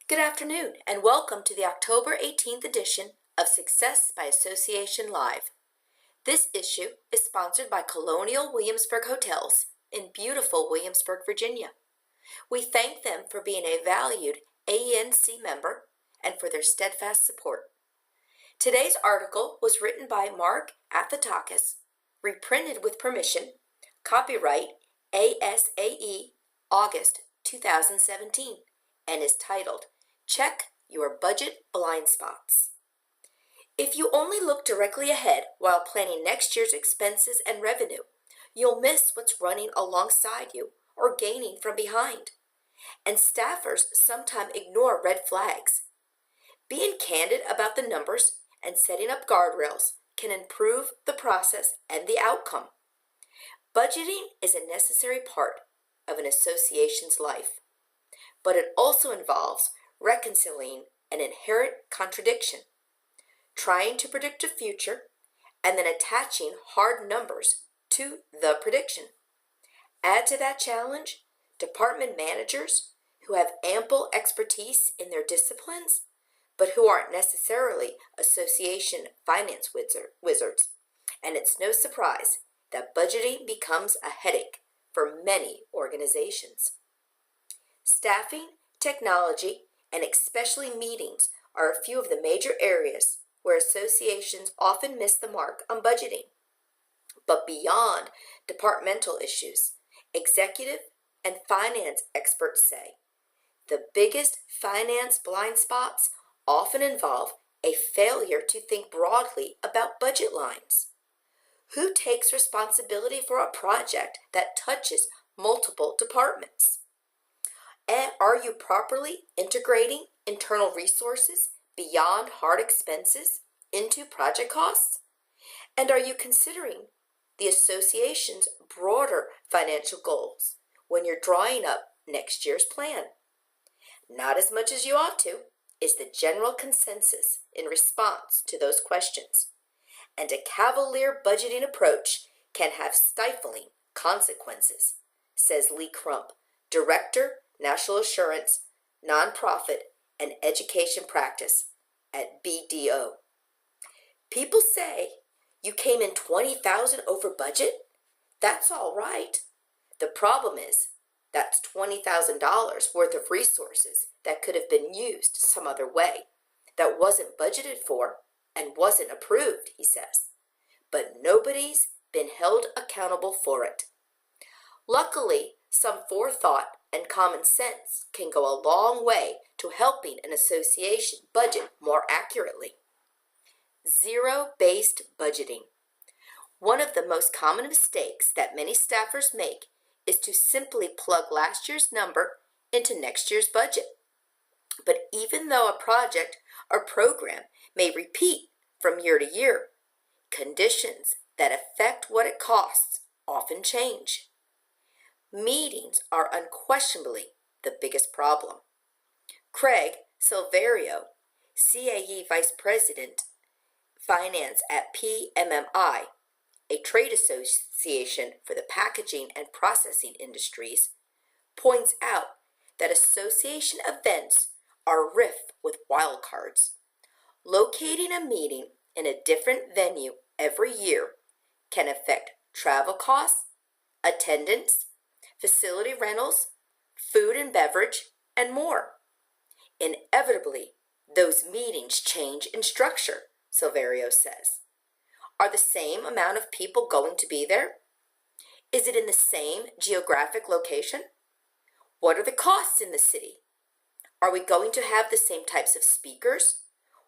Good afternoon, and welcome to the October 18th edition of Success by Association Live. This issue is sponsored by Colonial Williamsburg Hotels in beautiful Williamsburg, Virginia. We thank them for being a valued ANC member and for their steadfast support. Today's article was written by Mark Athatakis, reprinted with permission, copyright ASAE, August 2017, and is titled, Check Your Budget Blind Spots. If you only look directly ahead while planning next year's expenses and revenue, you'll miss what's running alongside you or gaining from behind. And staffers sometimes ignore red flags. Being candid about the numbers and setting up guardrails can improve the process and the outcome. Budgeting is a necessary part of an association's life, but it also involves reconciling an inherent contradiction, trying to predict a future, and then attaching hard numbers to the prediction. Add to that challenge department managers who have ample expertise in their disciplines, but who aren't necessarily association finance wizards, and it's no surprise that budgeting becomes a headache for many organizations. Staffing, technology, and especially meetings are a few of the major areas where associations often miss the mark on budgeting. But beyond departmental issues, executive and finance experts say the biggest finance blind spots often involve a failure to think broadly about budget lines. Who takes responsibility for a project that touches multiple departments? And are you properly integrating internal resources beyond hard expenses into project costs? And are you considering the association's broader financial goals when you're drawing up next year's plan? Not as much as you ought to is the general consensus in response to those questions. And a cavalier budgeting approach can have stifling consequences, says Lee Crump, Director, National Assurance, Nonprofit, and Education Practice at BDO. People say, you came in $20,000 over budget? That's all right. The problem is, that's $20,000 worth of resources that could have been used some other way, that wasn't budgeted for and wasn't approved, he says. But nobody's been held accountable for it. Luckily, some forethought and common sense can go a long way to helping an association budget more accurately. Zero-based budgeting. One of the most common mistakes that many staffers make is to simply plug last year's number into next year's budget. But even though a project or program may repeat from year to year, conditions that affect what it costs often change. Meetings are unquestionably the biggest problem. Craig Silverio, CAE Vice President, Finance at PMMI, a trade association for the packaging and processing industries, points out that association events are rife with wildcards. Locating a meeting in a different venue every year can affect travel costs, attendance, facility rentals, food and beverage, and more. Inevitably, those meetings change in structure, Silverio says. Are the same amount of people going to be there? Is it in the same geographic location? What are the costs in the city? Are we going to have the same types of speakers,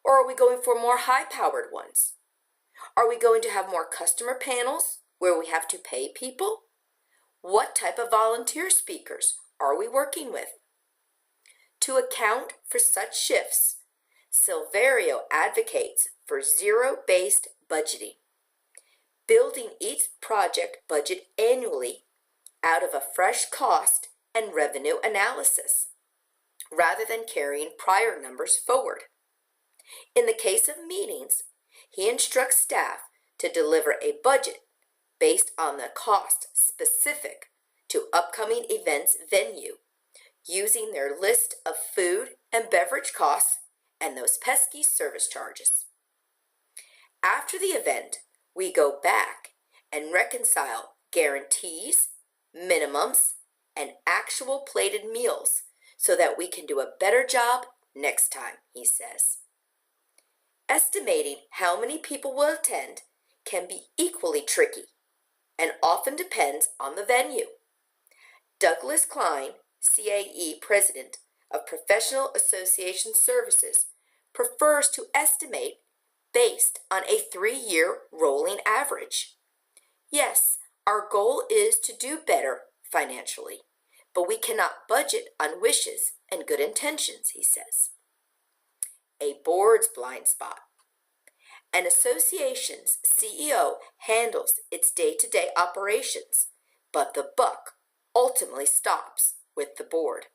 or are we going for more high-powered ones? Are we going to have more customer panels where we have to pay people? What type of volunteer speakers are we working with? To account for such shifts, Silverio advocates for zero-based budgeting, building each project budget annually out of a fresh cost and revenue analysis, rather than carrying prior numbers forward. In the case of meetings, he instructs staff to deliver a budget based on the cost specific to upcoming events venue, using their list of food and beverage costs, and those pesky service charges. After the event, we go back and reconcile guarantees, minimums, and actual plated meals so that we can do a better job next time, he says. Estimating how many people will attend can be equally tricky and often depends on the venue. Douglas Klein, CAE President of Professional Association Services, prefers to estimate based on a 3-year rolling average. Yes, our goal is to do better financially, but we cannot budget on wishes and good intentions, he says. A board's blind spot. An association's CEO handles its day-to-day operations, but the buck ultimately stops with the board,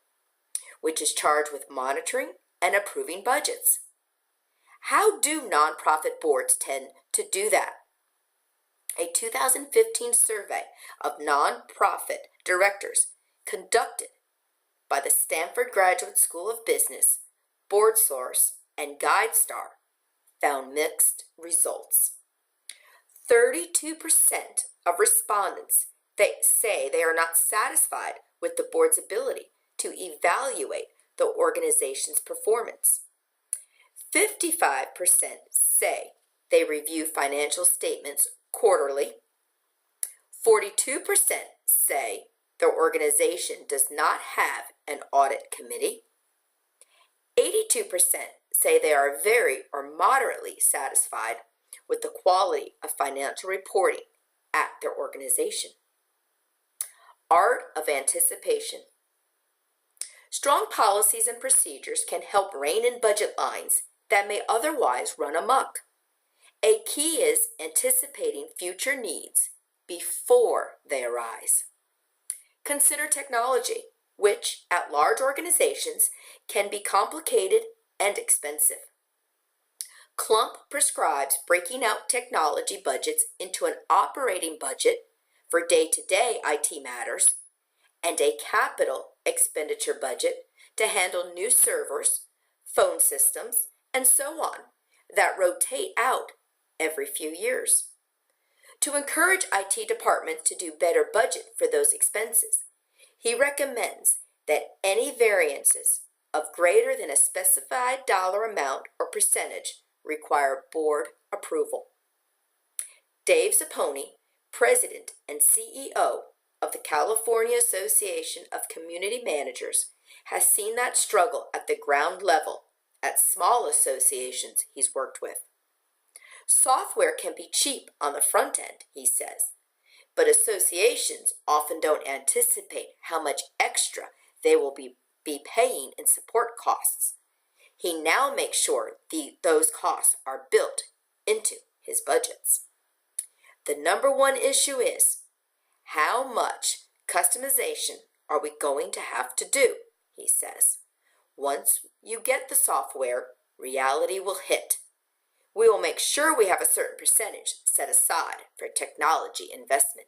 which is charged with monitoring and approving budgets. How do nonprofit boards tend to do that? A 2015 survey of nonprofit directors conducted by the Stanford Graduate School of Business, BoardSource, and GuideStar found mixed results. 32% of respondents say they are not satisfied with the board's ability to evaluate the organization's performance. 55% say they review financial statements quarterly. 42% say their organization does not have an audit committee. 82% say they are very or moderately satisfied with the quality of financial reporting at their organization. Art of anticipation. Strong policies and procedures can help rein in budget lines that may otherwise run amok. A key is anticipating future needs before they arise. Consider technology, which at large organizations can be complicated and expensive. Clump prescribes breaking out technology budgets into an operating budget for day-to-day IT matters and a capital expenditure budget to handle new servers, phone systems, and so on that rotate out every few years. To encourage IT departments to do better budget for those expenses, he recommends that any variances of greater than a specified dollar amount or percentage require board approval. Dave Zapponi, President and CEO of the California Association of Community Managers, has seen that struggle at the ground level at small associations he's worked with. Software can be cheap on the front end, he says, but associations often don't anticipate how much extra they will be paying in support costs. He now makes sure those costs are built into his budgets. The number one issue is, how much customization are we going to have to do, he says. Once you get the software, reality will hit. We will make sure we have a certain percentage set aside for technology investment.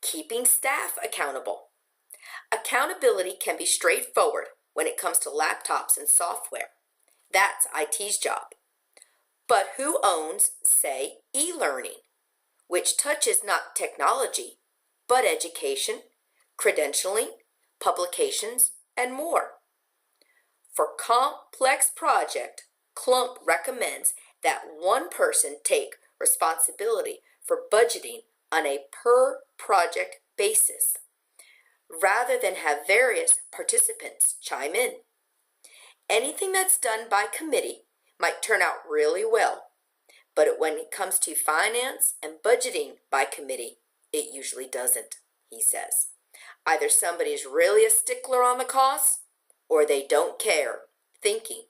Keeping staff accountable. Accountability can be straightforward when it comes to laptops and software. That's IT's job. But who owns, say, e-learning, which touches not technology, but education, credentialing, publications, and more? For complex project, Clump recommends that one person take responsibility for budgeting on a per-project basis, rather than have various participants chime in. Anything that's done by committee might turn out really well, but when it comes to finance and budgeting by committee, it usually doesn't, he says. Either somebody is really a stickler on the costs, or they don't care, thinking,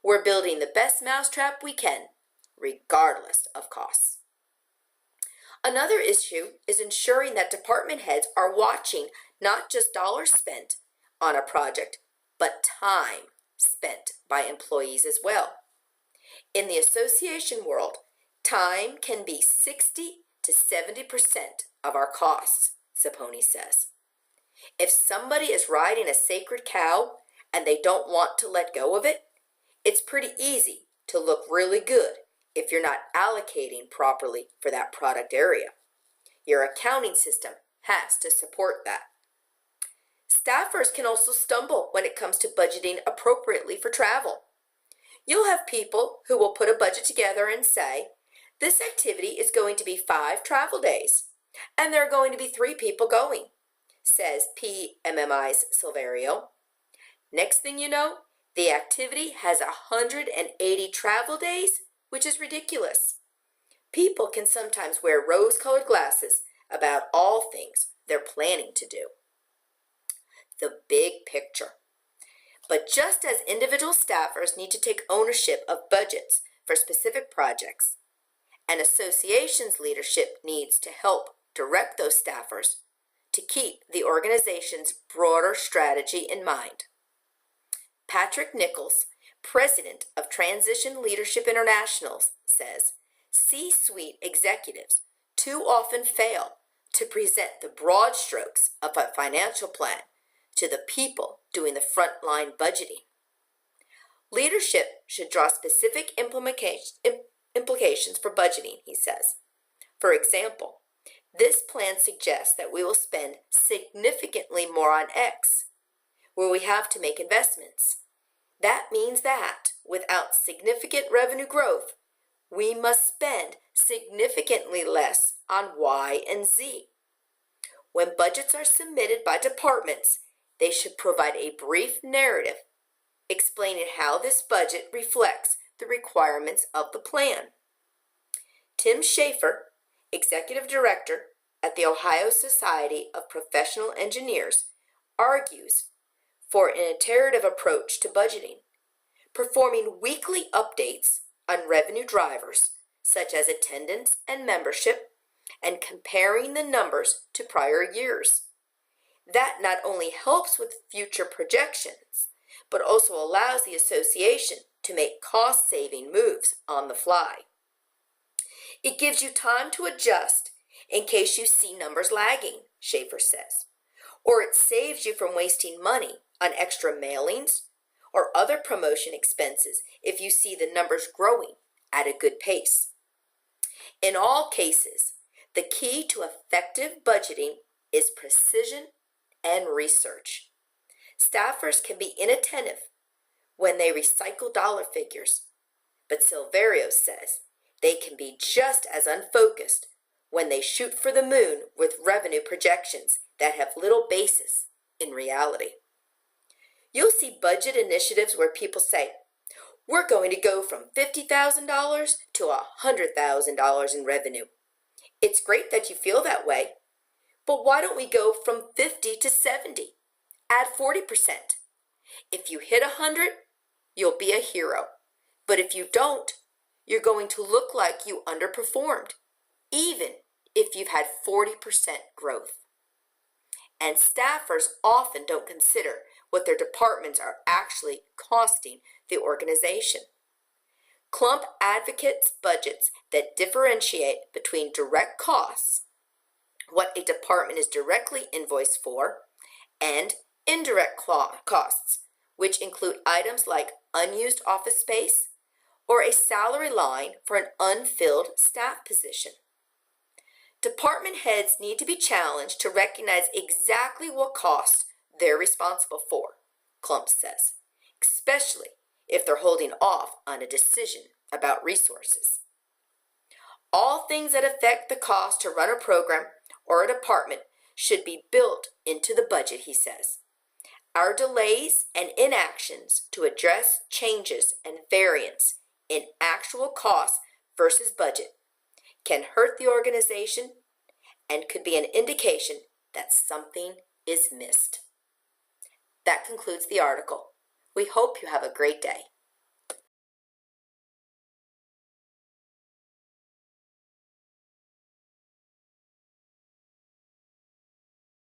we're building the best mousetrap we can, regardless of costs. Another issue is ensuring that department heads are watching not just dollars spent on a project, but time spent by employees as well. In the association world, time can be 60 to 70% of our costs, Zapponi says. If somebody is riding a sacred cow and they don't want to let go of it, it's pretty easy to look really good if you're not allocating properly for that product area. Your accounting system has to support that. Staffers can also stumble when it comes to budgeting appropriately for travel. You'll have people who will put a budget together and say, this activity is going to be 5 travel days, and there are going to be 3 people going, says PMMI's Silverio. Next thing you know, the activity has 180 travel days, which is ridiculous. People can sometimes wear rose-colored glasses about all things they're planning to do. The big picture. But just as individual staffers need to take ownership of budgets for specific projects, an association's leadership needs to help direct those staffers to keep the organization's broader strategy in mind. Patrick Nichols, president of Transition Leadership International, says C-suite executives too often fail to present the broad strokes of a financial plan to the people doing the frontline budgeting. Leadership should draw specific implications for budgeting, he says. For example, this plan suggests that we will spend significantly more on X, where we have to make investments. That means that without significant revenue growth, we must spend significantly less on Y and Z. When budgets are submitted by departments, they should provide a brief narrative explaining how this budget reflects the requirements of the plan. Tim Schaefer, executive director at the Ohio Society of Professional Engineers, argues for an iterative approach to budgeting, performing weekly updates on revenue drivers such as attendance and membership, and comparing the numbers to prior years. That not only helps with future projections, but also allows the association to make cost-saving moves on the fly. It gives you time to adjust in case you see numbers lagging, Schaefer says, or it saves you from wasting money on extra mailings or other promotion expenses if you see the numbers growing at a good pace. In all cases, the key to effective budgeting is precision and research. Staffers can be inattentive when they recycle dollar figures, but Silverio says they can be just as unfocused when they shoot for the moon with revenue projections that have little basis in reality. You'll see budget initiatives where people say, we're going to go from $50,000 to $100,000 in revenue. It's great that you feel that way, but why don't we go from 50 to 70? Add 40%. If you hit 100, you'll be a hero. But if you don't, you're going to look like you underperformed, even if you've had 40% growth. And staffers often don't consider what their departments are actually costing the organization. Clump advocates budgets that differentiate between direct costs, what a department is directly invoiced for, and indirect costs, which include items like unused office space or a salary line for an unfilled staff position. Department heads need to be challenged to recognize exactly what costs they're responsible for, Klump says, especially if they're holding off on a decision about resources. All things that affect the cost to run a program or a department should be built into the budget, he says. Our delays and inactions to address changes and variance in actual costs versus budget can hurt the organization and could be an indication that something is missed. That concludes the article. We hope you have a great day.